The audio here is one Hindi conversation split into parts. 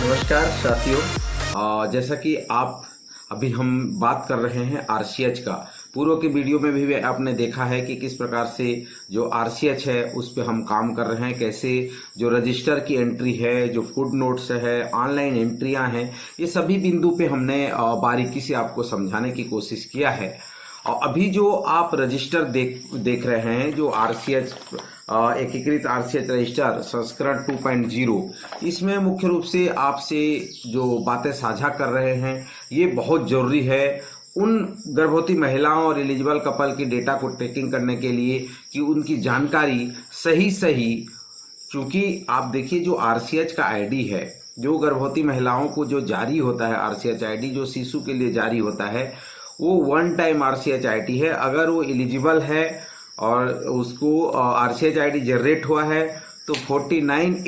नमस्कार साथियों। जैसा कि आप अभी हम बात कर रहे हैं आरसीएच का। पूर्व के वीडियो में भी आपने देखा है कि किस प्रकार से जो आरसीएच है उस पे हम काम कर रहे हैं, कैसे जो रजिस्टर की एंट्री है, जो फुट नोट्स है, ऑनलाइन एंट्रियां हैं, ये सभी बिंदु पे हमने बारीकी से आपको समझाने की कोशिश किया है। और अभी जो आप रजिस्टर देख रहे हैं, जो आरसीएच एकीकृत आरसीएच रजिस्टर संस्करण 2.0, इसमें मुख्य रूप से आपसे जो बातें साझा कर रहे हैं ये बहुत ज़रूरी है उन गर्भवती महिलाओं और एलिजिबल कपल की डेटा को ट्रैकिंग करने के लिए कि उनकी जानकारी सही सही। क्योंकि आप देखिए, जो आरसीएच का आईडी है, जो गर्भवती महिलाओं को जो जारी होता है आरसीएच आईडी, जो शिशु के लिए जारी होता है, वो वन टाइम आरसीएच आईडी है। अगर वो एलिजिबल है और उसको आरसीएच आईडी जनरेट हुआ है तो 49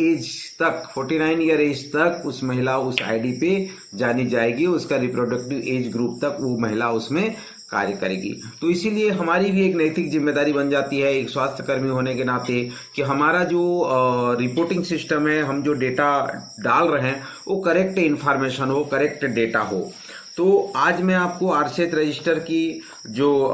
ईयर एज तक उस महिला उस आईडी पे जानी जाएगी। उसका रिप्रोडक्टिव एज ग्रुप तक वो महिला उसमें कार्य करेगी। तो इसीलिए हमारी भी एक नैतिक जिम्मेदारी बन जाती है एक स्वास्थ्य कर्मी होने के नाते कि हमारा जो रिपोर्टिंग सिस्टम है, हम जो डेटा डाल रहे हैं वो करेक्ट इन्फॉर्मेशन हो, करेक्ट डेटा हो। तो आज मैं आपको आरसीएच रजिस्टर की जो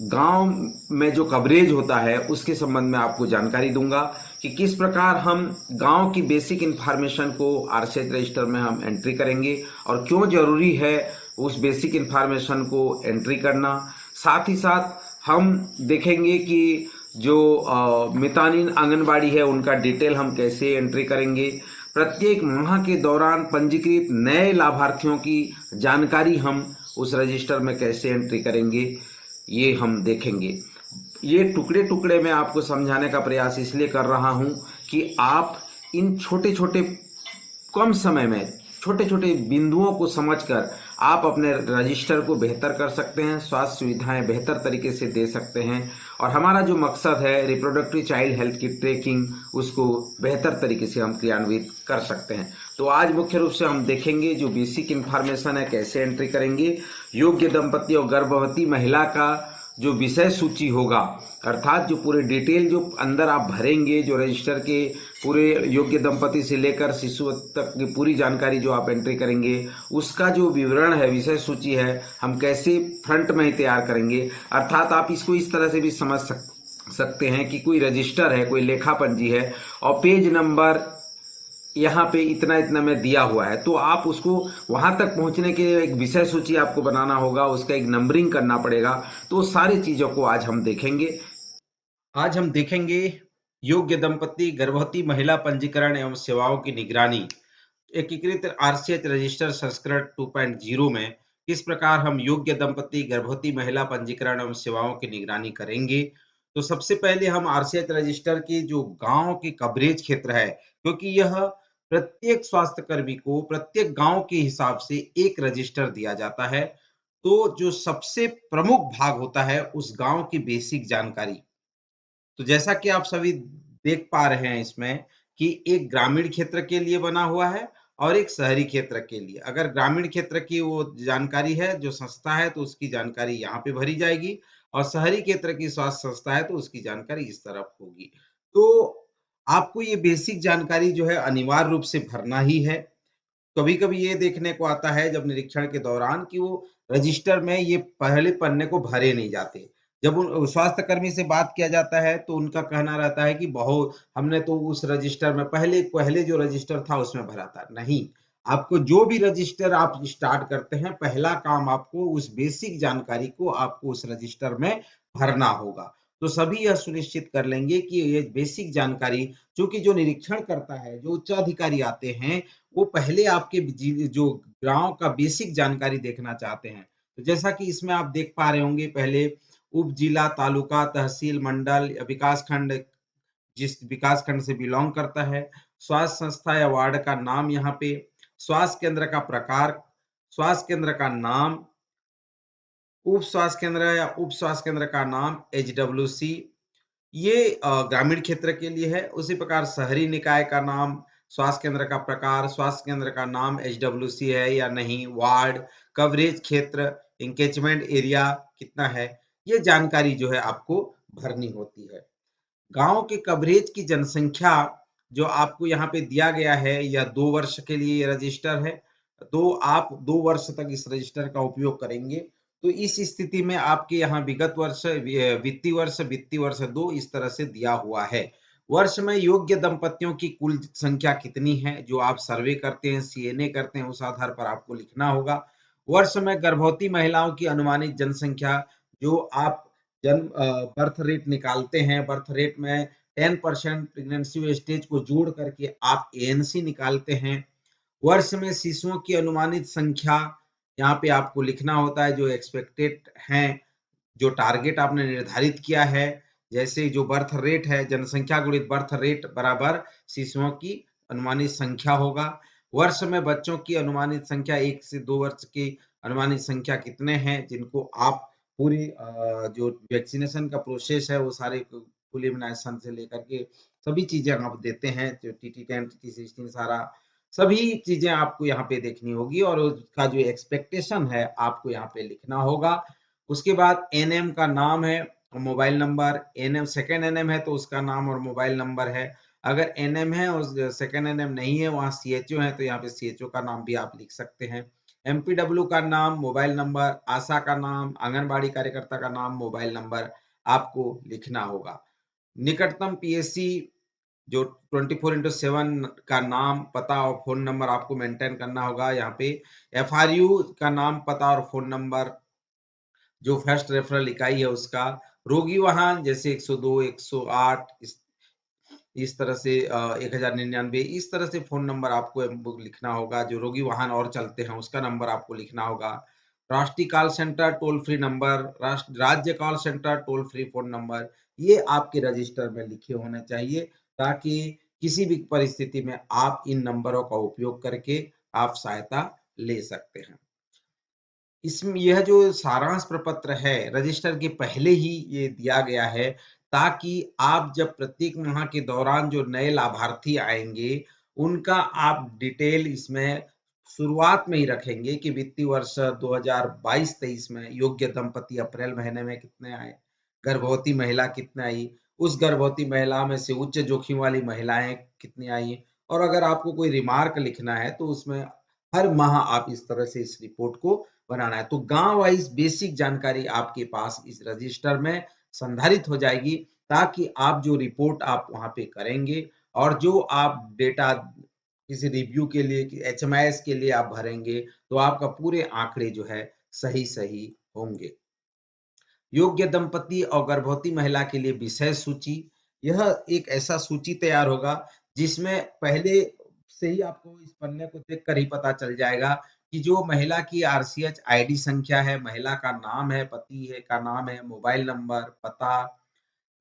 गांव में जो कवरेज होता है उसके संबंध में आपको जानकारी दूंगा कि किस प्रकार हम गांव की बेसिक इन्फॉर्मेशन को आरसीएच रजिस्टर में हम एंट्री करेंगे और क्यों जरूरी है उस बेसिक इन्फॉर्मेशन को एंट्री करना। साथ ही साथ हम देखेंगे कि जो मितानिन आंगनबाड़ी है उनका डिटेल हम कैसे एंट्री करेंगे। प्रत्येक माह के दौरान पंजीकृत नए लाभार्थियों की जानकारी हम उस रजिस्टर में कैसे एंट्री करेंगे, ये हम देखेंगे। ये टुकड़े टुकड़े में आपको समझाने का प्रयास इसलिए कर रहा हूं कि आप इन छोटे छोटे कम समय में छोटे छोटे बिंदुओं को समझकर आप अपने रजिस्टर को बेहतर कर सकते हैं, स्वास्थ्य सुविधाएं बेहतर तरीके से दे सकते हैं और हमारा जो मकसद है रिप्रोडक्टिव चाइल्ड हेल्थ की ट्रैकिंग, उसको बेहतर तरीके से हम क्रियान्वित कर सकते हैं। तो आज मुख्य रूप से हम देखेंगे जो बेसिक इन्फॉर्मेशन है कैसे एंट्री करेंगे। योग्य दंपति और गर्भवती महिला का जो विषय सूची होगा, अर्थात जो पूरे डिटेल जो अंदर आप भरेंगे, जो रजिस्टर के पूरे योग्य दंपति से लेकर शिशु तक की पूरी जानकारी जो आप एंट्री करेंगे, उसका जो विवरण है, विषय सूची है, हम कैसे फ्रंट में ही तैयार करेंगे। अर्थात आप इसको इस तरह से भी समझ सकते हैं कि कोई रजिस्टर है, कोई लेखा पंजी है और पेज नंबर यहाँ पे इतना इतना में दिया हुआ है, तो आप उसको वहां तक पहुंचने के लिए एक विषय सूची आपको बनाना होगा, उसका एक नंबरिंग करना पड़ेगा। तो सारी चीजों को आज हम देखेंगे। आज हम देखेंगे योग्य दंपति गर्भवती महिला पंजीकरण एवं सेवाओं की निगरानी एकीकृत आरसीएच रजिस्टर संस्करण 2.0 में किस प्रकार हम योग्य दंपति गर्भवती महिला पंजीकरण एवं सेवाओं की निगरानी करेंगे। तो सबसे पहले हम आरसीएच रजिस्टर की जो गांव की कवरेज क्षेत्र है, क्योंकि यह प्रत्येक स्वास्थ्य कर्मी को प्रत्येक गांव के हिसाब से एक रजिस्टर दिया जाता है। तो जो सबसे प्रमुख भाग होता है उस गांव की बेसिक जानकारी। तो जैसा कि आप सभी देख पा रहे हैं इसमें कि एक ग्रामीण क्षेत्र के लिए बना हुआ है और एक शहरी क्षेत्र के लिए। अगर ग्रामीण क्षेत्र की वो जानकारी है जो संस्था है तो उसकी जानकारी यहाँ पे भरी जाएगी और शहरी क्षेत्र की स्वास्थ्य संस्था है तो उसकी जानकारी इस तरफ होगी। तो आपको ये बेसिक जानकारी जो है अनिवार्य रूप से भरना ही है। कभी-कभी ये देखने को आता है जब निरीक्षण के दौरान कि वो रजिस्टर में ये पहले पन्ने को भरे नहीं जाते। जब उन स्वास्थ्य कर्मी से बात किया जाता है तो उनका कहना रहता है कि बहुत हमने तो उस रजिस्टर में पहले पहले जो रजिस्टर था उसमें भरा था। नहीं, आपको जो भी रजिस्टर आप स्टार्ट करते हैं, पहला काम आपको उस बेसिक जानकारी को आपको उस रजिस्टर में भरना होगा। तो सभी यह सुनिश्चित कर लेंगे कि ये बेसिक जानकारी, चूँकि जो निरीक्षण करता है, जो उच्चाधिकारी आते हैं, वो पहले आपके जो गाँव का बेसिक जानकारी देखना चाहते हैं। तो जैसा कि इसमें आप देख पा रहे होंगे, पहले उप जिला, तालुका, तहसील, मंडल या विकास खंड, जिस विकास खंड से बिलॉन्ग करता है, स्वास्थ्य संस्था या वार्ड का नाम यहाँ पे, स्वास्थ्य केंद्र का प्रकार, स्वास्थ्य केंद्र का नाम, उप स्वास्थ्य केंद्र या उप स्वास्थ्य केंद्र का नाम, एचडब्ल्यूसी, ये ग्रामीण क्षेत्र के लिए है। उसी प्रकार शहरी निकाय का नाम, स्वास्थ्य केंद्र का प्रकार, स्वास्थ्य केंद्र का नाम एचडब्ल्यूसी है या नहीं, वार्ड, कवरेज क्षेत्र, एंगेजमेंट एरिया कितना है, ये जानकारी जो है आपको भरनी होती है। गांव के कवरेज की जनसंख्या जो आपको यहाँ पे दिया गया है या 2 वर्ष के लिए ये रजिस्टर है, तो आप 2 वर्ष तक इस रजिस्टर का उपयोग करेंगे। तो इस स्थिति में आपके यहाँ वित्तीय वर्ष 2 इस तरह से दिया हुआ है। वर्ष में योग्य दंपतियों की कुल संख्या कितनी है, जो आप सर्वे करते हैं, सीएनए करते हैं, उस आधार पर आपको लिखना होगा। वर्ष में गर्भवती महिलाओं की अनुमानित जनसंख्या, जो आप बर्थ रेट निकालते हैं, बर्थ रेट में 10% प्रेगनेंसी वेस्टेज को जोड़ करके आप एएनसी निकालते हैं। वर्ष में शिशुओं की अनुमानित संख्या, यहाँ पे आपको लिखना होता है जो एक्सपेक्टेड हैं, जो टारगेट आपने निर्धारित किया है। जैसे जो बर्थ रेट है, जनसंख्या गुणित बर्थ रेट बराबर शिशुओं की अनुमानित संख्या होगा। वर्ष में बच्चों की अनुमानित संख्या, 1 से 2 वर्ष की अनुमानित संख्या कितने हैं, जिनको आप पूरी जो वैक्सीनेशन का प्रोसेस है वो सारे फुल इम्यूनाइजेशन से लेकर के सभी चीजें आप देते हैं, जो टीटी10 टीटी16 सारा सभी चीजें आपको यहाँ पे देखनी होगी और उसका जो एक्सपेक्टेशन है आपको यहाँ पे लिखना होगा। उसके बाद एनएम का नाम है, mobile number, ANM second ANM है तो उसका नाम और मोबाइल नंबर है। अगर एनएम है और सेकेंड एनएम नहीं है, वहाँ सीएचओ है, तो यहाँ पे सीएचओ का नाम भी आप लिख सकते हैं। एमपीडब्ल्यू का नाम, मोबाइल नंबर, आशा का नाम, आंगनबाड़ी कार्यकर्ता का नाम, मोबाइल नंबर आपको लिखना होगा। निकटतम पीएससी जो 24/7 का नाम, पता और फोन नंबर आपको मेंटेन करना होगा। यहाँ पे एफआरयू का नाम, पता और फोन नंबर, जो फर्स्ट रेफरल इकाई है उसका, रोगी वाहन जैसे 102, 108, इस तरह से 1099, इस तरह से फोन नंबर आपको लिखना होगा। जो रोगी वाहन और चलते हैं उसका नंबर आपको लिखना होगा। राष्ट्रीय call centre toll free number, राज्य call centre toll free phone number, ये आपके रजिस्टर में लिखे होने चाहिए, ताकि किसी भी परिस्थिति में आप इन नंबरों का उपयोग करके आप सहायता ले सकते हैं। इसमें यह जो सारांश प्रपत्र है रजिस्टर के पहले ही ये दिया गया है, ताकि आप जब प्रत्येक माह के दौरान जो नए लाभार्थी आएंगे उनका आप डिटेल इसमें शुरुआत में ही रखेंगे कि वित्तीय वर्ष 2022-23 में योग्य दंपति अप्रैल महीने में कितने आए, गर्भवती महिला कितने आई, उस गर्भवती महिला में से उच्च जोखिम वाली महिलाएं कितनी आई, और अगर आपको कोई रिमार्क लिखना है तो उसमें हर माह आप इस तरह से इस रिपोर्ट को बनाना है। तो गांव वाइज बेसिक जानकारी आपके पास इस रजिस्टर में संधारित हो जाएगी, ताकि आप जो रिपोर्ट आप वहां पे करेंगे और जो आप डेटा किसी रिव्यू के लिए, एचएमआईएस के लिए आप भरेंगे, तो आपका पूरे आंकड़े जो है सही सही होंगे। योग्य दंपति और गर्भवती महिला के लिए विषय सूची, यह एक ऐसा सूची तैयार होगा जिसमें पहले से ही आपको इस पन्ने को देखकर ही पता चल जाएगा कि जो महिला की आरसीएच आईडी संख्या है, महिला का नाम है, पति है का नाम है, मोबाइल नंबर, पता,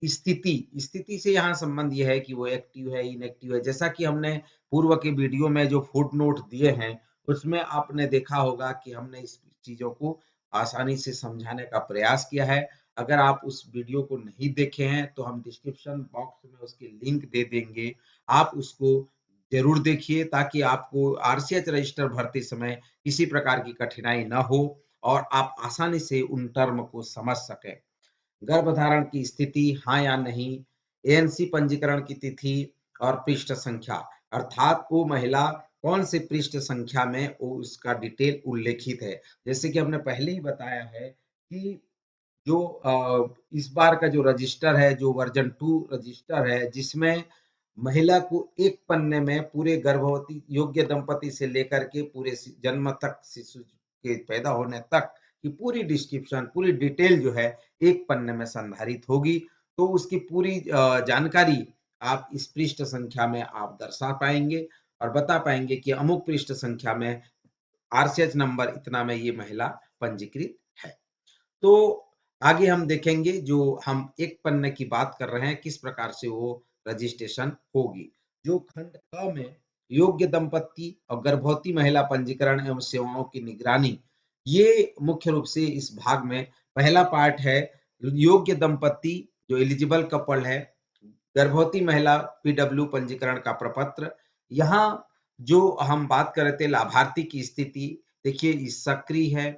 स्थिति, स्थिति से यहाँ संबंध यह है कि वो एक्टिव है, इनएक्टिव है। जैसा कि हमने पूर्व के वीडियो में जो फुट नोट दिए हैं उसमें आपने देखा होगा कि हमने इस चीजों को आसानी से समझाने का प्रयास किया है। अगर आप उस वीडियो को नहीं देखे हैं तो हम डिस्क्रिप्शन बॉक्स में उसके लिंक दे देंगे, आप उसको जरूर देखिए, ताकि आपको आरसीएच रजिस्टर भरते समय किसी प्रकार की कठिनाई न हो और आप आसानी से उन टर्म को समझ सकें। गर्भधारण की स्थिति, हाँ या नहीं, एएनसी पंजीकरण की तिथि और पृष्ठ संख्या, अर्थात वो महिला कौन से पृष्ठ संख्या में वो उसका डिटेल उल्लेखित है। जैसे कि हमने पहले ही बताया है कि जो इस बार का जो रजिस्टर है, जो वर्जन 2 रजिस्टर है, जिसमें महिला को एक पन्ने में पूरे गर्भवती योग्य दंपति से लेकर के पूरे जन्म तक, शिशु के पैदा होने तक की पूरी डिस्क्रिप्शन, पूरी डिटेल जो है एक पन्ने में संधारित होगी। तो उसकी पूरी जानकारी आप इस पृष्ठ संख्या में आप दर्शा पाएंगे और बता पाएंगे कि अमुक पृष्ठ संख्या में आरसीएच नंबर इतना में ये महिला पंजीकृत है। तो आगे हम देखेंगे, जो हम एक पन्ने की बात कर रहे हैं किस प्रकार से वो रजिस्ट्रेशन होगी। जो खंड क में योग्य दंपति और गर्भवती महिला पंजीकरण एवं सेवाओं की निगरानी, ये मुख्य रूप से इस भाग में पहला पार्ट है। योग्य दंपति जो एलिजिबल कपल है, गर्भवती महिला पीडब्ल्यू पंजीकरण का प्रपत्र। यहाँ जो हम बात कर रहे थे लाभार्थी की स्थिति, देखिए सक्रिय है,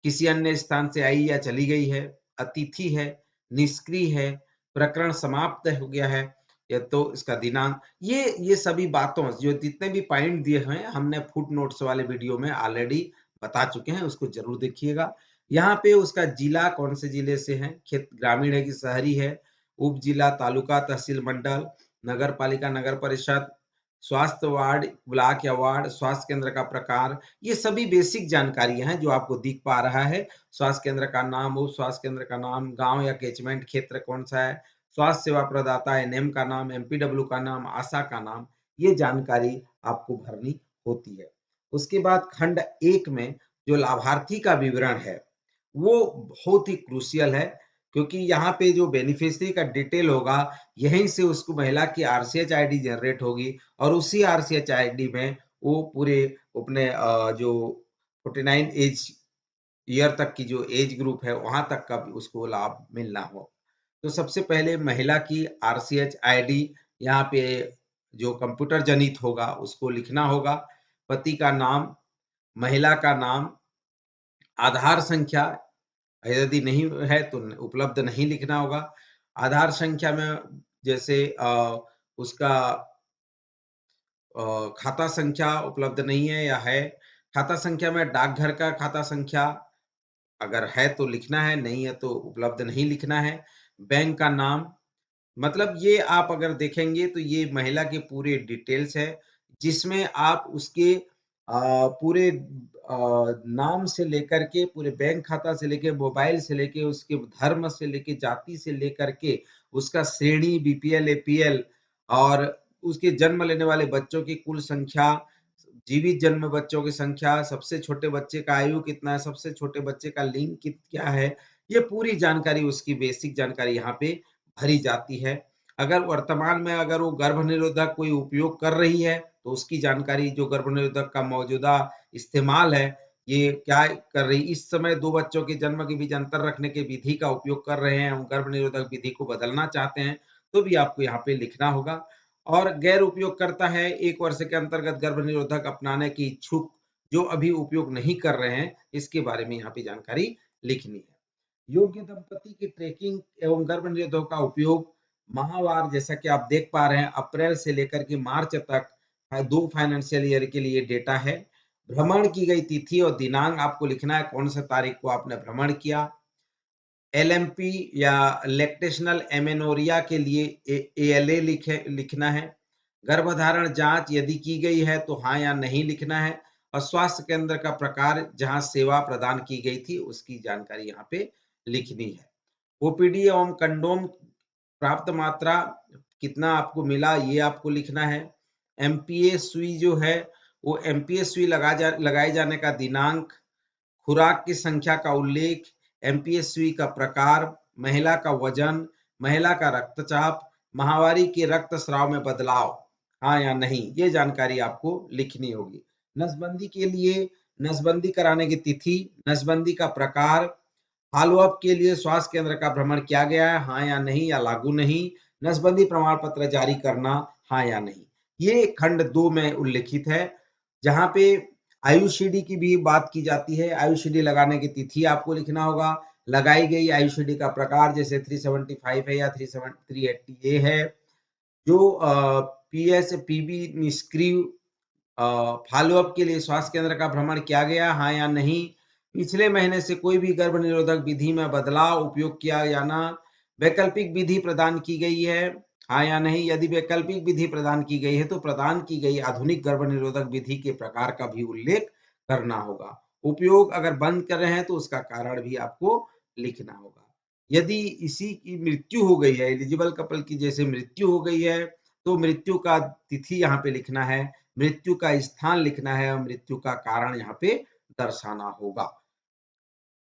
किसी अन्य स्थान से आई या चली गई है, अतिथि है, निष्क्रिय है, प्रकरण समाप्त हो गया है। या तो इसका दिनांक, ये सभी बातों जो जितने भी पॉइंट दिए हुए हैं हमने फुट नोट्स वाले वीडियो में ऑलरेडी बता चुके हैं, उसको जरूर देखिएगा। यहाँ पे उसका जिला कौन से जिले से है, खेत ग्रामीण है कि शहरी है, उप जिला, तालुका, तहसील, मंडल, नगर पालिका, नगर परिषद, स्वास्थ्य वार्ड, ब्लॉक या वार्ड, स्वास्थ्य केंद्र का प्रकार, ये सभी बेसिक जानकारियां हैं जो आपको दिख पा रहा है। स्वास्थ्य केंद्र का नाम, उप स्वास्थ्य केंद्र का नाम, गांव या कैचमेंट क्षेत्र कौन सा है, स्वास्थ्य सेवा प्रदाता एनएम का नाम, एमपीडब्ल्यू का नाम, आशा का नाम, ये जानकारी आपको भरनी होती है। उसके बाद खंड 1 में जो लाभार्थी का विवरण है वो बहुत ही क्रूशियल है, क्योंकि यहाँ पे जो बेनिफिशियरी का डिटेल होगा यहीं से उसको महिला की आरसीएच आईडी जनरेट होगी और उसी आरसीएच आईडी में वो पूरे अपने जो 49 एज ईयर तक की जो एज ग्रुप है वहां तक का भी उसको लाभ मिलना हो। तो सबसे पहले महिला की आरसीएच आईडी यहाँ पे जो कंप्यूटर जनित होगा उसको लिखना होगा, पति का नाम, महिला का नाम, आधार संख्या यदि नहीं है तो उपलब्ध नहीं लिखना होगा। आधार संख्या में जैसे उसका खाता संख्या उपलब्ध नहीं है या है, खाता संख्या में डाकघर का खाता संख्या अगर है तो लिखना है, नहीं है तो उपलब्ध नहीं लिखना है। बैंक का नाम, मतलब ये आप अगर देखेंगे तो ये महिला के पूरे डिटेल्स है, जिसमें आप उसके पूरे नाम से लेकर के, पूरे बैंक खाता से लेके, मोबाइल से लेके, उसके धर्म से लेके, जाति से लेकर के, उसका श्रेणी बीपीएल, एपीएल और उसके जन्म लेने वाले बच्चों की कुल संख्या, जीवित जन्म बच्चों की संख्या, सबसे छोटे बच्चे का आयु कितना है, सबसे छोटे बच्चे का लिंग क्या है, ये पूरी जानकारी उसकी बेसिक जानकारी यहाँ पे भरी जाती है। अगर वर्तमान में अगर वो गर्भ निरोधक कोई उपयोग कर रही है तो उसकी जानकारी, जो गर्भ निरोधक का मौजूदा इस्तेमाल है, ये क्या कर रही, इस समय 2 बच्चों के जन्म के बीच अंतर रखने की विधि का उपयोग कर रहे हैं, गर्भ निरोधक विधि को बदलना चाहते हैं, तो भी आपको यहाँ पे लिखना होगा। और गैर उपयोगकर्ता है 1 वर्ष के अंतर्गत गर्भ निरोधक अपनाने की इच्छुक, जो अभी उपयोग नहीं कर रहे हैं, इसके बारे में यहाँ पे जानकारी लिखनी है। योग्य दंपति की ट्रैकिंग एवं गर्भ निरोधक का उपयोग माहवार, जैसा कि आप देख पा रहे हैं अप्रैल से लेकर के मार्च तक 2 फाइनेंशियल ईयर के लिए डेटा है। भ्रमण की गई तिथि और दिनांक आपको लिखना है, कौन सा तारीख को आपने भ्रमण किया। एलएमपी या लैक्टेशनल एमेनोरिया के लिए एएलए लिखना है। गर्भधारण जांच यदि की गई है तो हाँ या नहीं लिखना है, और स्वास्थ्य केंद्र का प्रकार जहां सेवा प्रदान की गई थी उसकी जानकारी यहाँ पे लिखनी है। ओपीडी एवं कंडोम प्राप्त मात्रा कितना आपको मिला ये आपको लिखना है। एमपीए सुई जो है वो एमपीए सुई लगाए जाने का दिनांक, खुराक की संख्या का उल्लेख, एमपीएस सुई का प्रकार, महिला का वजन, महिला का रक्तचाप, माहवारी के रक्त स्राव में बदलाव, हाँ या नहीं, ये जानकारी आपको लिखनी होगी। नसबंदी के लिए नसबंदी कराने की तिथि, नसबंदी का प्रकार, फॉलो अप के लिए स्वास्थ्य केंद्र का भ्रमण किया गया है, हाँ या नहीं, या लागू नहीं, नसबंदी प्रमाण पत्र जारी करना, हाँ या नहीं। ये खंड 2 में उल्लेखित है, जहां पे आयुषीडी की भी बात की जाती है। आयुषीडी लगाने की तिथि आपको लिखना होगा, लगाई गई आयुषीडी का प्रकार, जैसे 375 है या 380 ए है, जो पीएस पीबी निष्क्रिय, फॉलो अप के लिए स्वास्थ्य केंद्र का भ्रमण किया गया, हाँ या नहीं, पिछले महीने से कोई भी गर्भ निरोधक विधि में बदलाव उपयोग किया जाना, वैकल्पिक विधि प्रदान की गई है, हाँ या नहीं, यदि वैकल्पिक विधि प्रदान की गई है तो प्रदान की गई आधुनिक गर्भ निरोधक विधि के प्रकार का भी उल्लेख करना होगा। उपयोग अगर बंद कर रहे हैं तो उसका कारण भी आपको लिखना होगा। यदि इसी की मृत्यु हो गई है, एलिजिबल कपल की जैसे मृत्यु हो गई है, तो मृत्यु का तिथि यहाँ पे लिखना है, मृत्यु का स्थान लिखना है और मृत्यु का कारण यहाँ पे दर्शाना होगा।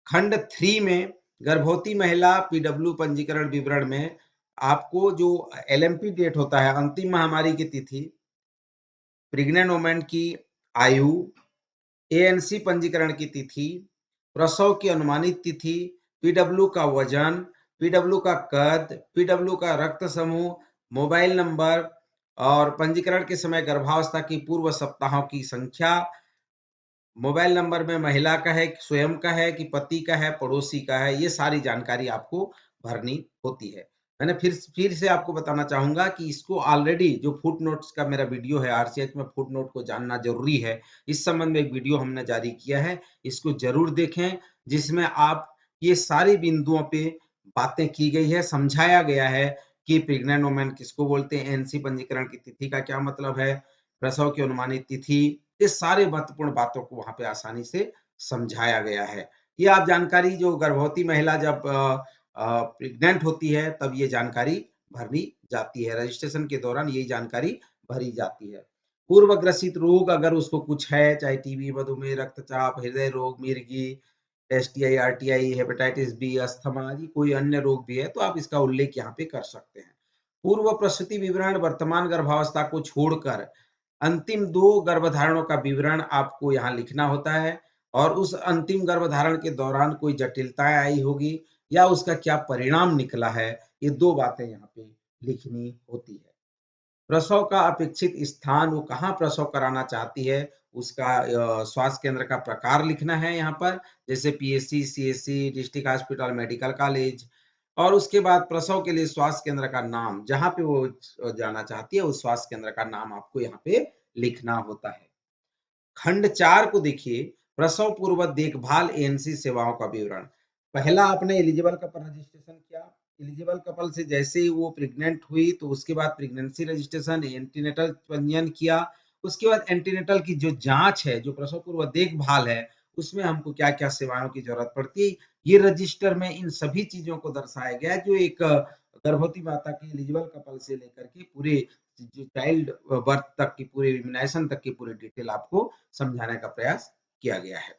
खंड 3 में गर्भवती महिला पीडब्ल्यू पंजीकरण विवरण में आपको जो एलएमपी डेट होता है, अंतिम महामारी की तिथि, प्रेग्नेंट वुमेन की आयु, एएनसी पंजीकरण की तिथि, प्रसव की अनुमानित तिथि, पीडब्ल्यू का वजन, पीडब्ल्यू का कद, पीडब्ल्यू का रक्त समूह, मोबाइल नंबर और पंजीकरण के समय गर्भावस्था की पूर्व सप्ताहों की संख्या, मोबाइल नंबर में महिला का है, स्वयं का है कि पति का है, पड़ोसी का है, ये सारी जानकारी आपको भरनी होती है। मैंने फिर से आपको बताना चाहूंगा कि इसको ऑलरेडी जो फुट नोट्स का मेरा वीडियो है, आरसीएच में फुट नोट को जानना जरूरी है, इस संबंध में एक वीडियो हमने जारी किया है, इसको जरूर देखें, जिसमें आप ये सारी बिंदुओं पे बातें की गई है, समझाया गया है कि प्रेग्नेंट वुमेन किसको बोलते हैं, एनसी पंजीकरण की तिथि का क्या मतलब है, प्रसव की अनुमानित तिथि, ये सारे महत्वपूर्ण बातों को वहां पे आसानी से समझाया गया है। ये आप जानकारी जो गर्भवती महिला जब प्रेग्नेंट होती है तब ये जानकारी भरनी जाती है, रजिस्ट्रेशन के दौरान यही जानकारी भरी जाती है। पूर्व ग्रसित रोग अगर उसको कुछ है, चाहे टीबी, मधुमेह, रक्तचाप, हृदय रोग, मिर्गी, एसटीआई, आरटीआई, हेपेटाइटिस बी, अस्थमा आदि कोई अन्य रोग भी है तो आप इसका उल्लेख यहाँ पे कर सकते हैं। पूर्व प्रसूति विवरण वर्तमान गर्भावस्था को छोड़कर अंतिम 2 गर्भधारणों का विवरण आपको यहाँ लिखना होता है, और उस अंतिम गर्भधारण के दौरान कोई जटिलताएं आई होगी या उसका क्या परिणाम निकला है, ये 2 बातें यहाँ पे लिखनी होती है। प्रसव का अपेक्षित स्थान, वो कहाँ प्रसव कराना चाहती है, उसका स्वास्थ्य केंद्र का प्रकार लिखना है यहाँ पर, जैसे PSC, CSC, district hospital, medical college, और उसके बाद प्रसव के लिए स्वास्थ्य केंद्र का नाम, जहाँ पे वो जाना चाहती है उस स्वास्थ्य केंद्र का नाम आपको यहाँ पे लिखना होता है। खंड 4 को देखिए, प्रसव पूर्व देखभाल एएनसी सेवाओं का विवरण। पहला आपने एलिजिबल कपल रजिस्ट्रेशन किया, एलिजिबल कपल से जैसे ही वो प्रेग्नेंट हुई तो उसके बाद प्रेगनेंसी रजिस्ट्रेशन, एंटीनेटल पंजीयन किया, उसके बाद एंटीनेटल की जो जांच है, जो प्रसव पूर्व देखभाल है, उसमें हमको क्या क्या सेवाओं की जरूरत पड़ती है, ये रजिस्टर में इन सभी चीजों को दर्शाया गया है, जो एक गर्भवती माता के एलिजिबल कपल से लेकर के पूरे जो चाइल्ड बर्थ तक की पूरी इम्यूनाइजेशन तक की पूरी डिटेल आपको समझाने का प्रयास किया गया है।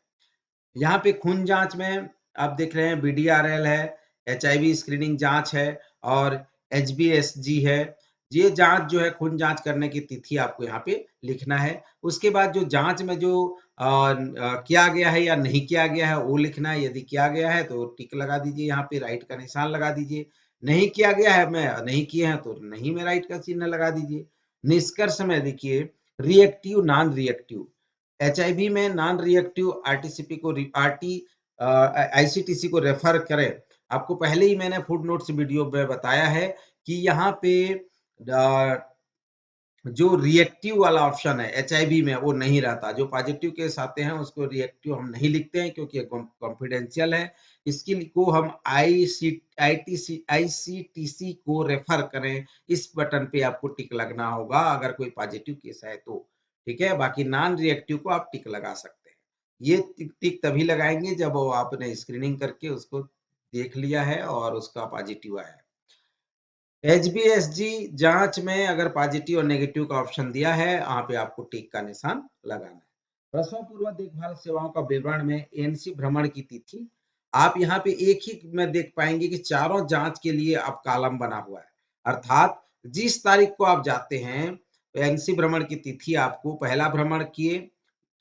यहाँ पे खून जांच में आप देख रहे हैं बीडीआरएल है, एचआईवी स्क्रीनिंग जांच है और एचबीएसजी है। ये जांच जो है, खून जांच करने की तिथि आपको यहाँ पे लिखना है। उसके बाद जो जांच में जो किया गया है या नहीं किया गया है वो लिखना है। यदि किया गया है तो टिक लगा दीजिए, यहाँ पे राइट का निशान लगा दीजिए। नहीं किया गया है, मैं नहीं किए हैं तो नहीं में राइट का चिन्ह लगा दीजिए। निष्कर्ष में देखिए, रिएक्टिव नॉन रिएक्टिव, एचआईवी में नॉन रिएक्टिव आरटीसीपी को आरटी आईसीटीसी को रेफर करें। आपको पहले ही मैंने फुट नोट्स वीडियो में बताया है कि यहाँ पे जो रिएक्टिव वाला ऑप्शन है एचआईवी में वो नहीं रहता। जो पॉजिटिव केस आते हैं उसको रिएक्टिव हम नहीं लिखते हैं क्योंकि कॉन्फिडेंशियल है। इसके को हम आईसीटीसी को रेफर करें, इस बटन पे आपको टिक लगना होगा अगर कोई पॉजिटिव केस है तो। ठीक है, बाकी नॉन रिएक्टिव को आप टिक लगा सकते हैं। ये टिक तभी लगाएंगे जब वो आपने स्क्रीनिंग करके उसको देख लिया है और उसका पॉजिटिव आया है। एचबीएसजी जांच में अगर पॉजिटिव और नेगेटिव का ऑप्शन दिया है, यहाँ पे आपको टिक का निशान लगाना है। प्रसव पूर्व देखभाल सेवाओं का विवरण में एएनसी भ्रमण की तिथि, आप यहाँ पे एक ही में देख पाएंगे कि चारों जांच के लिए आप कॉलम बना हुआ है, अर्थात जिस तारीख को आप जाते हैं एएनसी भ्रमण की तिथि, आपको पहला भ्रमण किए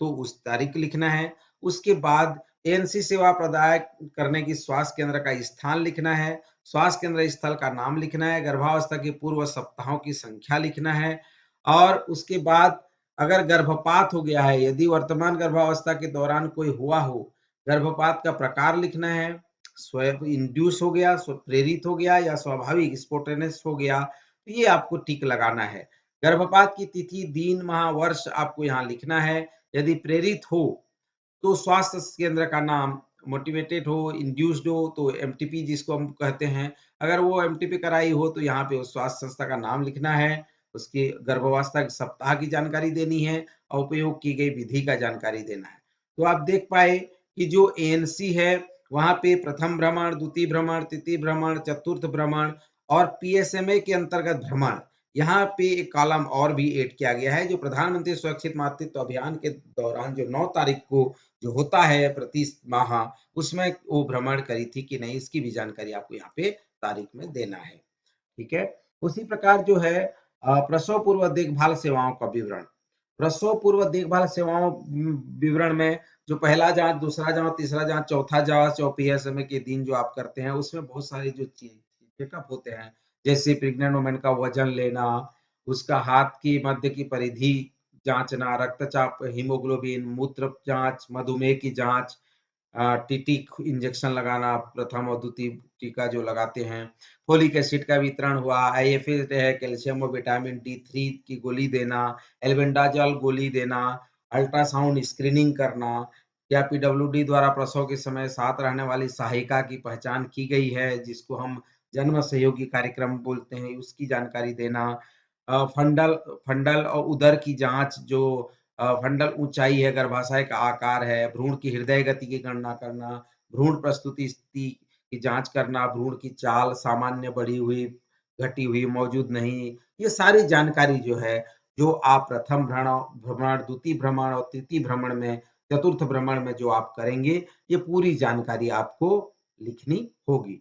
तो उस तारीख लिखना है। उसके बाद एएनसी सेवा प्रदान करने की स्वास्थ्य केंद्र का स्थान लिखना है, स्वास्थ्य केंद्र स्थल का नाम लिखना है, गर्भावस्था के पूर्व सप्ताहों की संख्या लिखना है, और उसके बाद अगर गर्भपात हो गया है, यदि वर्तमान गर्भावस्था के दौरान कोई हुआ हो, गर्भपात का प्रकार लिखना है, स्वयं इंड्यूस हो गया, प्रेरित हो गया या स्वाभाविक स्पोंटेनियस हो गया, तो ये आपको टिक लगाना है। गर्भपात की तिथि, दिन, माह, वर्ष आपको यहाँ लिखना है। यदि प्रेरित हो तो स्वास्थ्य केंद्र का नाम, मोटिवेटेड हो, इंड्यूस्ड हो तो एमटीपी जिसको हम कहते हैं, अगर वो एमटीपी कराई हो तो यहाँ पे उस स्वास्थ्य संस्था का नाम लिखना है, उसकी गर्भावस्था के सप्ताह की जानकारी देनी है और उपयोग की गई विधि का जानकारी देना है। तो आप देख पाए कि जो एएनसी है वहां पे प्रथम भ्रमण, द्वितीय भ्रमण, तृतीय भ्रमण, चतुर्थ भ्रमण और पीएसएमए के अंतर्गत भ्रमण, यहाँ पे एक कॉलम और भी ऐड किया गया है, जो प्रधानमंत्री सुरक्षित मातृत्व अभियान के दौरान जो 9 तारीख को जो होता है प्रति माह, उसमें वो भ्रमण करी थी कि नहीं, इसकी भी जानकारी आपको यहाँ पे तारीख में देना है। ठीक है, उसी प्रकार जो है प्रसव पूर्व देखभाल सेवाओं का विवरण, प्रसव पूर्व देखभाल सेवाओं विवरण में जो पहला जांच, दूसरा जांच, तीसरा जांच, चौथा जांच और पीएसएमए के दिन जो आप करते हैं उसमें बहुत सारे जो चेकअप होते हैं, जैसे प्रेग्नेंट वुमेन का वजन लेना, उसका हाथ की मध्य की परिधि जांचना, रक्तचाप, हीमोग्लोबिन, मूत्र जांच, मधुमेह की जांच, टीटी इंजेक्शन लगाना, प्रथम और द्वितीय टीका जो लगाते हैं, फोलिक एसिड का वितरण हुआ, आईएफए है, कैल्शियम और विटामिन डी3 की गोली देना, एल्बेंडाजोल गोली देना, अल्ट्रासाउंड स्क्रीनिंग करना, क्या पीडब्ल्यूडी द्वारा प्रसव के समय साथ रहने वाली सहायिका की पहचान की गई है, जिसको हम जन्म सहयोगी कार्यक्रम बोलते हैं, उसकी जानकारी देना, फंडल फंडल और उदर की जांच, जो फंडल ऊंचाई है, गर्भाशय का आकार है, भ्रूण की हृदय गति की गणना करना, भ्रूण प्रस्तुति स्थिति की जांच करना, भ्रूण की चाल सामान्य, बढ़ी हुई, घटी हुई, मौजूद नहीं, ये सारी जानकारी जो है, जो आप प्रथम भ्रमण, द्वितीय भ्रमण और तृतीय भ्रमण में, चतुर्थ भ्रमण में जो आप करेंगे, ये पूरी जानकारी आपको लिखनी होगी।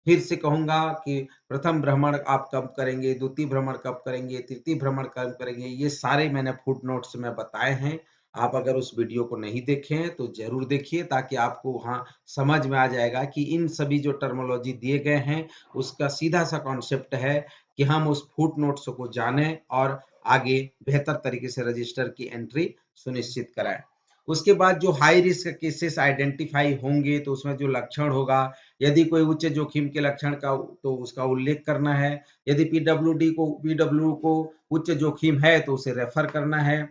फिर से कहूँगा कि प्रथम भ्रमण आप कब करेंगे, द्वितीय भ्रमण कब करेंगे, तृतीय भ्रमण कब करेंगे, ये सारे मैंने फुटनोट्स में बताए हैं। आप अगर उस वीडियो को नहीं देखे हैं तो ज़रूर देखिए, ताकि आपको वहाँ समझ में आ जाएगा कि इन सभी जो टर्मिनोलॉजी दिए गए हैं, उसका सीधा-सा कॉन्सेप्ट है कि हम उस फुटनोट्स को जानें और आगे बेहतर तरीके से रजिस्टर की एंट्री सुनिश्चित कराएँ। उसके बाद जो हाई रिस्क केसेस आइडेंटिफाई होंगे, तो उसमें जो लक्षण होगा, यदि कोई उच्च जोखिम के लक्षण का, तो उसका उल्लेख करना है। यदि पीडब्ल्यू को उच्च जोखिम है तो उसे रेफर करना है।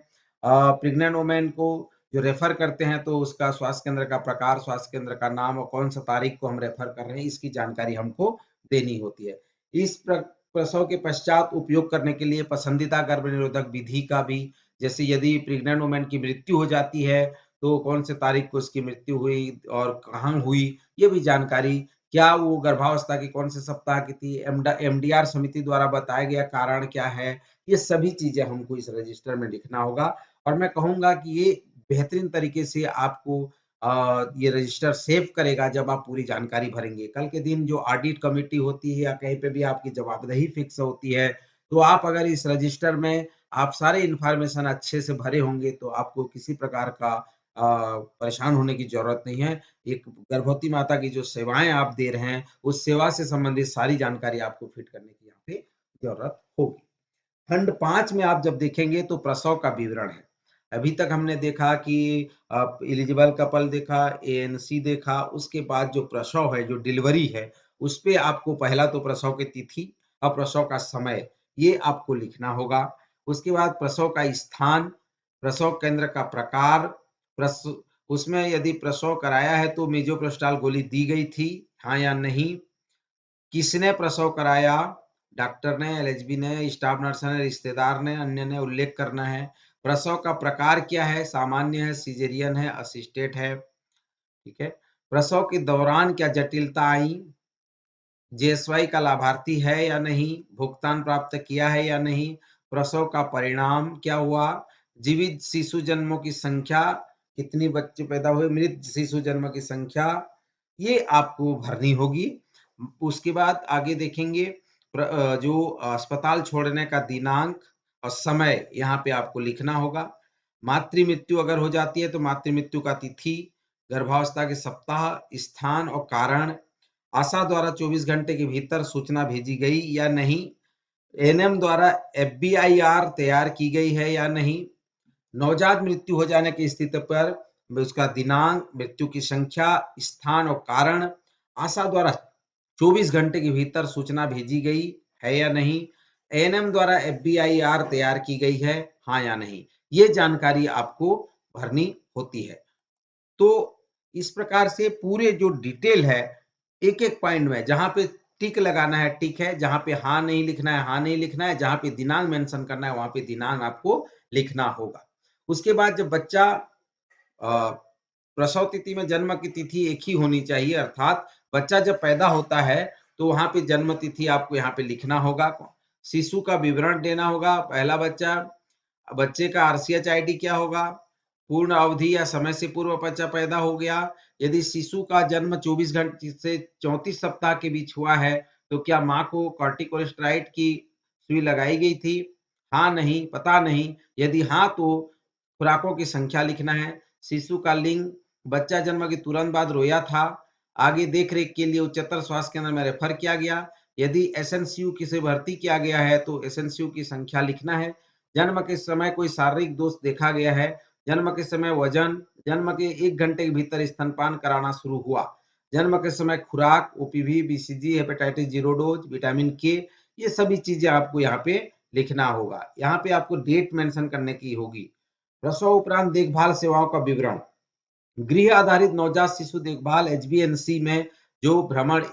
प्रेग्नेंट वुमेन को जो रेफर करते हैं तो उसका स्वास्थ्य केंद्र का प्रकार, स्वास्थ्य केंद्र का नाम और कौन सा तारीख को हम रेफर कर रहे हैं, इसकी जानकारी हमको देनी होती है। इस प्रसव के पश्चात उपयोग करने के लिए पसंदीदा गर्भ निरोधक विधि का भी, जैसे यदि प्रेग्नेंट वुमेन की मृत्यु हो जाती है तो कौन से तारीख को उसकी मृत्यु हुई और कहाँ हुई, ये भी जानकारी, क्या वो गर्भावस्था की कौन से सप्ताह की थी, एमडीआर समिति द्वारा बताया गया कारण क्या है, ये सभी चीजें हमको इस रजिस्टर में लिखना होगा। और मैं कहूंगा कि ये बेहतरीन तरीके से आपको ये रजिस्टर सेव करेगा जब आप पूरी जानकारी भरेंगे। कल के दिन जो ऑडिट कमेटी होती है या कहीं पे भी आपकी जवाबदेही फिक्स होती है, तो आप अगर इस रजिस्टर में आप सारे इंफॉर्मेशन अच्छे से भरे होंगे तो आपको किसी प्रकार का परेशान होने की जरूरत नहीं है। एक गर्भवती माता की जो सेवाएं आप दे रहे हैं, उस सेवा से संबंधित सारी जानकारी आपको फिट करने की यहाँ पे जरूरत होगी। खंड 5 में आप जब देखेंगे तो प्रसव का विवरण है। अभी तक हमने देखा कि एलिजिबल कपल देखा, एएनसी देखा, उसके बाद जो प्रसव है, जो डिलीवरी है, उस पे आपको पहला तो प्रसव की तिथि और प्रसव का समय, ये आपको लिखना होगा। उसके बाद प्रसव का स्थान, प्रसव केंद्र का प्रकार, प्रसव, उसमें यदि प्रसव कराया है तो मीजोप्रोस्टाल गोली दी गई थी, हाँ या नहीं, किसने प्रसव कराया, डॉक्टर ने, एलएचबी ने, स्टाफ नर्स ने, रिश्तेदार ने, अन्य ने उल्लेख करना है। प्रसव का प्रकार क्या है, सामान्य है, सिजेरियन है, असिस्टेड है, ठीक है। प्रसव के दौरान क्या जटिलता आई, जेएसवाई का लाभार्थी है या नहीं, भुगतान प्राप्त किया है या नहीं, प्रसव का परिणाम क्या हुआ, जीवित शिशु जन्मों की संख्या, कितनी बच्चे पैदा हुए, मृत शिशु जन्म की संख्या, ये आपको भरनी होगी। उसके बाद आगे देखेंगे जो अस्पताल छोड़ने का दिनांक और समय, यहाँ पे आपको लिखना होगा। मातृ मृत्यु अगर हो जाती है तो मातृ मृत्यु का तिथि, गर्भावस्था के सप्ताह, स्थान और कारण, आशा द्वारा 24 घंटे के भीतर सूचना भेजी गई या नहीं, एएनएम द्वारा एफबीआईआर तैयार की गई है या नहीं, नवजात मृत्यु हो जाने की स्थिति पर उसका दिनांक, मृत्यु की संख्या, स्थान और कारण, आशा द्वारा 24 घंटे के भीतर सूचना भेजी गई है या नहीं, एएनएम द्वारा एफबीआईआर तैयार की गई है, हाँ या नहीं, ये जानकारी आपको भरनी होती है। तो इस प्रकार से पूरे जो डिटेल है, एक एक पॉइंट में जहां पे टिक लगाना है टिक है, जहां पे हाँ नहीं लिखना है हाँ नहीं लिखना है, जहां पे दिनांक मेंशन करना है वहां पे दिनांक आपको लिखना होगा। उसके बाद जब बच्चा प्रसव तिथि में जन्म की तिथि एक ही होनी चाहिए, अर्थात बच्चा जब पैदा होता है तो वहां पे जन्म तिथि आपको यहाँ पे लिखना होगा। शिशु का विवरण देना होगा, पहला बच्चा, बच्चे का आरसीएच आईडी क्या होगा, पूर्ण अवधि या समय से पूर्व बच्चा पैदा हो गया, यदि शिशु का जन्म 24 घंटे से 34 सप्ताह के बीच हुआ है तो क्या माँ को कॉर्टिकोस्टेरॉइड की सुई लगाई गई थी, हाँ नहीं, पता नहीं, यदि हाँ तो खुराकों की संख्या लिखना है, शिशु का लिंग, बच्चा जन्म के तुरंत बाद रोया था, आगे देख रेख के लिए उच्चतर स्वास्थ्य केंद्र में रेफर किया गया, यदि एसएनसीयू किसे भर्ती किया गया है तो एसएनसीयू की संख्या लिखना है, जन्म के समय कोई शारीरिक दोष देखा गया है, जन्म के समय वजन, जन्म के 1 घंटे के भीतर स्तनपान कराना शुरू हुआ। जन्म के समय खुराक, OPV, BCG, hepatitis 0 dose, vitamin के, ये सभी चीज़ें आपको यहाँ पे लिखना होगा। यहाँ पे आपको डेट मेंशन करने की होगी। प्रसव उपरांत देखभाल सेवाओं का विवरण। गृह आधारित नवजात शिशु देखभाल एचबीएनसी में जो भ्रमण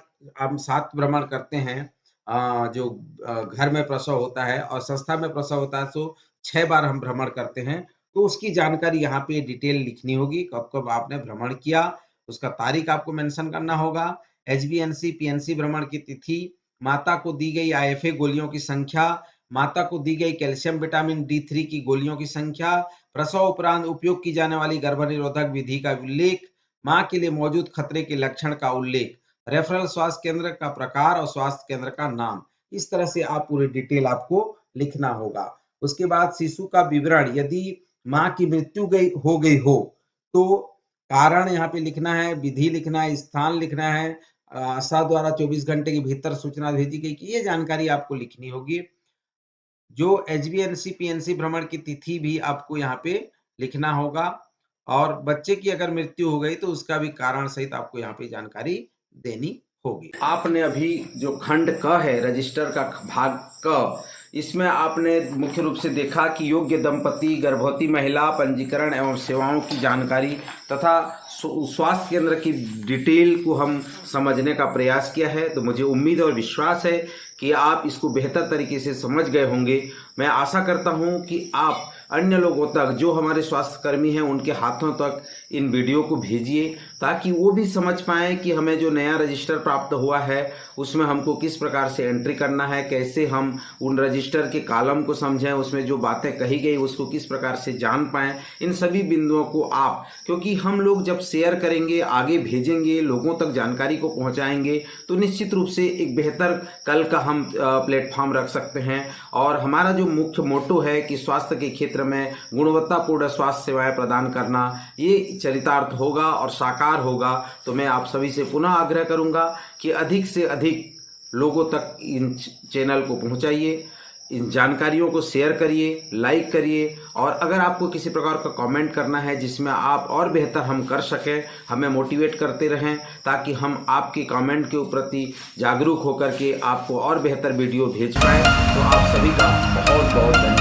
हम 7 भ्रमण करते हैं, जो घर में प्रसव होता है और संस्था में प्रसव होता है, तो 6 बार हम भ्रमण करते हैं। तो उसकी जानकारी यहाँ पे डिटेल लिखनी होगी, कब-कब आपने भ्रमण किया, उसका तारीख आपको मेंशन करना होगा। एचबीएनसी, पीएनसी भ्रमण की तिथि, माता को दी गई आईएफए गोलियों की संख्या, माता को दी गई कैल्शियम विटामिन डी3 की गोलियों की संख्या, प्रसव उपरांत उपयोग की जाने वाली गर्भनिरोधक विधि का उल्लेख, मां के लिए मौजूद खतरे के लक्षण का उल्लेख, रेफरल स्वास्थ्य केंद्र का प्रकार और स्वास्थ्य केंद्र का नाम। इस तरह से आप पूरी डिटेल आपको लिखना होगा। उसके बाद शिशु का विवरण, यदि मां की मृत्यु हो गई हो तो कारण यहाँ पे लिखना है, विधि लिखना है, स्थान लिखना है, आशा द्वारा 24 घंटे के भीतर सूचना भेजी गई कि ये जानकारी आपको लिखनी होगी। जो एचबीएनसी पीएनसी भ्रमण की तिथि भी आपको यहाँ पे लिखना होगा और बच्चे की अगर मृत्यु हो गई तो उसका भी कारण सहित आपको यहाँ पे जानकारी देनी होगी। आपने अभी जो खंड क है रजिस्टर का भाग क, इसमें आपने मुख्य रूप से देखा कि योग्य दंपति, गर्भवती महिला, पंजीकरण एवं सेवाओं की जानकारी तथा स्वास्थ्य केंद्र की डिटेल को हम समझने का प्रयास किया है। तो मुझे उम्मीद और विश्वास है कि आप इसको बेहतर तरीके से समझ गए होंगे। मैं आशा करता हूं कि आप अन्य लोगों तक, जो हमारे स्वास्थ्यकर्मी हैं, उनके हाथों तक इन वीडियो को भेजिए ताकि वो भी समझ पाएं कि हमें जो नया रजिस्टर प्राप्त हुआ है उसमें हमको किस प्रकार से एंट्री करना है, कैसे हम उन रजिस्टर के कॉलम को समझें, उसमें जो बातें कही गई उसको किस प्रकार से जान पाएं। इन सभी बिंदुओं को आप, क्योंकि हम लोग जब शेयर करेंगे, आगे भेजेंगे, लोगों तक जानकारी को पहुंचाएंगे तो निश्चित रूप से एक बेहतर कल का हम प्लेटफॉर्म रख सकते हैं। और हमारा जो मुख्य मोटो है कि स्वास्थ्य के क्षेत्र में गुणवत्तापूर्ण स्वास्थ्य सेवाएं प्रदान करना, ये चरितार्थ होगा और साकार होगा। तो मैं आप सभी से पुनः आग्रह करूंगा कि अधिक से अधिक लोगों तक इन चैनल को पहुंचाइए, इन जानकारियों को शेयर करिए, लाइक करिए और अगर आपको किसी प्रकार का कमेंट करना है जिसमें आप और बेहतर हम कर सकें, हमें मोटिवेट करते रहें ताकि हम आपके कमेंट के प्रति जागरूक होकर के आपको और बेहतर वीडियो भेज पाएँ। तो आप सभी का बहुत बहुत धन्यवाद।